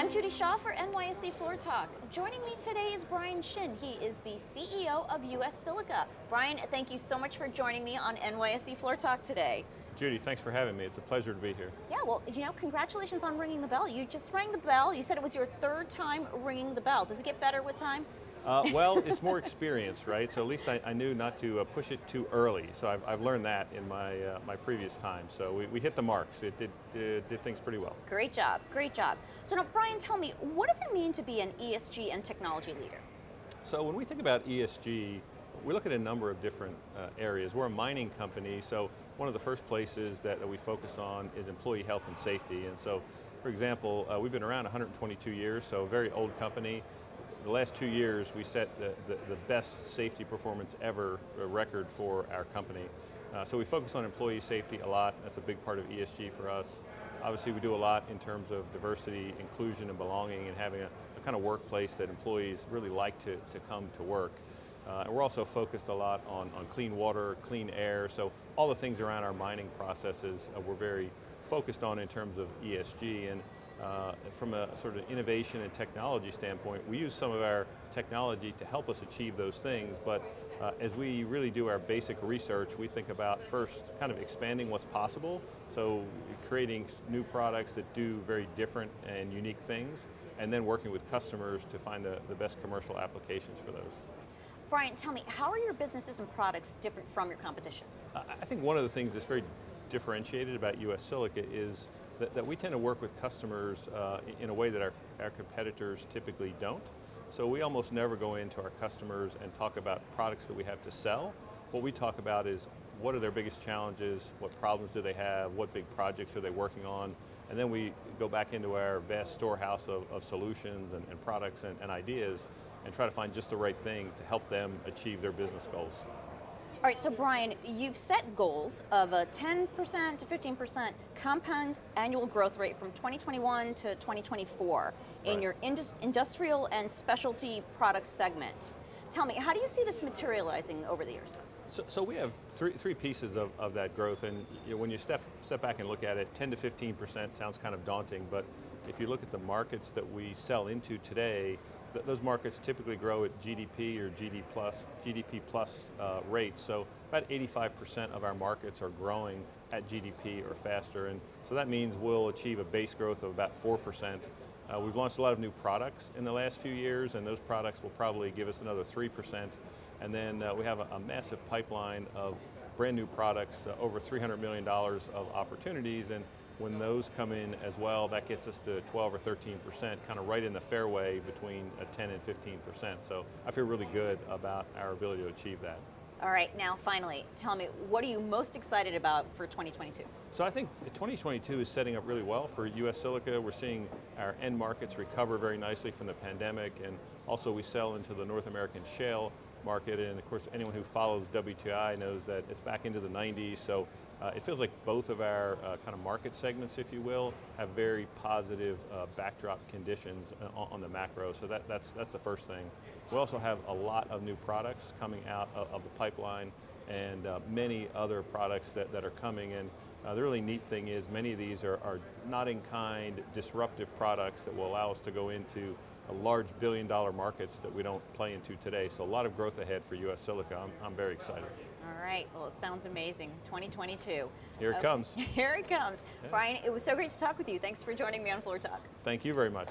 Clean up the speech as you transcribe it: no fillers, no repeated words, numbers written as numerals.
I'm Judy Shaw for NYSE Floor Talk. Joining me today is Brian Shin. He is the CEO of US Silica. Brian, thank you so much for joining me on NYSE Floor Talk today. Judy, thanks for having me. It's a pleasure to be here. Yeah, well, congratulations on ringing the bell. You just rang the bell. You said it was your third time ringing the bell. Does it get better with time? Well, it's more experience, right? So at least I knew not to push it too early. So I've learned that in my previous time. So we hit the marks. It did things pretty well. Great job, great job. So now, Brian, tell me, what does it mean to be an ESG and technology leader? So when we think about ESG, we look at a number of different areas. We're a mining company, so one of the first places that we focus on is employee health and safety. And so, for example, we've been around 122 years, so a very old company. The last 2 years, we set the best safety performance ever record for our company. So we focus on employee safety a lot. That's a big part of ESG for us. Obviously, we do a lot in terms of diversity, inclusion, and belonging, and having a kind of workplace that employees really like to come to work. And we're also focused a lot on clean water, clean air, so all the things around our mining processes we're very focused on in terms of ESG. And from a sort of innovation and technology standpoint, we use some of our technology to help us achieve those things, but as we really do our basic research, we think about first kind of expanding what's possible, so creating new products that do very different and unique things, and then working with customers to find the best commercial applications for those. Brian, tell me, how are your businesses and products different from your competition? I think one of the things that's very differentiated about US Silica is that we tend to work with customers in a way that our competitors typically don't. So we almost never go into our customers and talk about products that we have to sell. What we talk about is what are their biggest challenges, what problems do they have, what big projects are they working on, and then we go back into our vast storehouse of solutions and products and ideas and try to find just the right thing to help them achieve their business goals. All right, so Brian, you've set goals of a 10% to 15% compound annual growth rate from 2021 to 2024 in your industrial and specialty products segment. Tell me, how do you see this materializing over the years? So we have three pieces of that growth, and when you step back and look at it, 10 to 15% sounds kind of daunting, but if you look at the markets that we sell into today, those markets typically grow at GDP or GDP plus rates. So about 85% of our markets are growing at GDP or faster, and so that means we'll achieve a base growth of about 4%. We've launched a lot of new products in the last few years, and those products will probably give us another 3%. And then we have a massive pipeline of brand new products, over $300 million of opportunities, and when those come in as well, that gets us to 12 or 13%, kind of right in the fairway between 10 and 15%. So I feel really good about our ability to achieve that. All right, now finally, tell me, what are you most excited about for 2022? So I think 2022 is setting up really well for US Silica. We're seeing our end markets recover very nicely from the pandemic, and also we sell into the North American shale market, and of course anyone who follows WTI knows that it's back into the 90s, so it feels like both of our kind of market segments, if you will, have very positive backdrop conditions on the macro, so that's the first thing. We also have a lot of new products coming out of the pipeline, and many other products that are coming in. The really neat thing is many of these are not-in-kind disruptive products that will allow us to go into large billion-dollar markets that we don't play into today. So a lot of growth ahead for US Silica. I'm very excited. All right, well, it sounds amazing. 2022. Here it comes. Here it comes. Yeah. Brian, it was so great to talk with you. Thanks for joining me on Floor Talk. Thank you very much.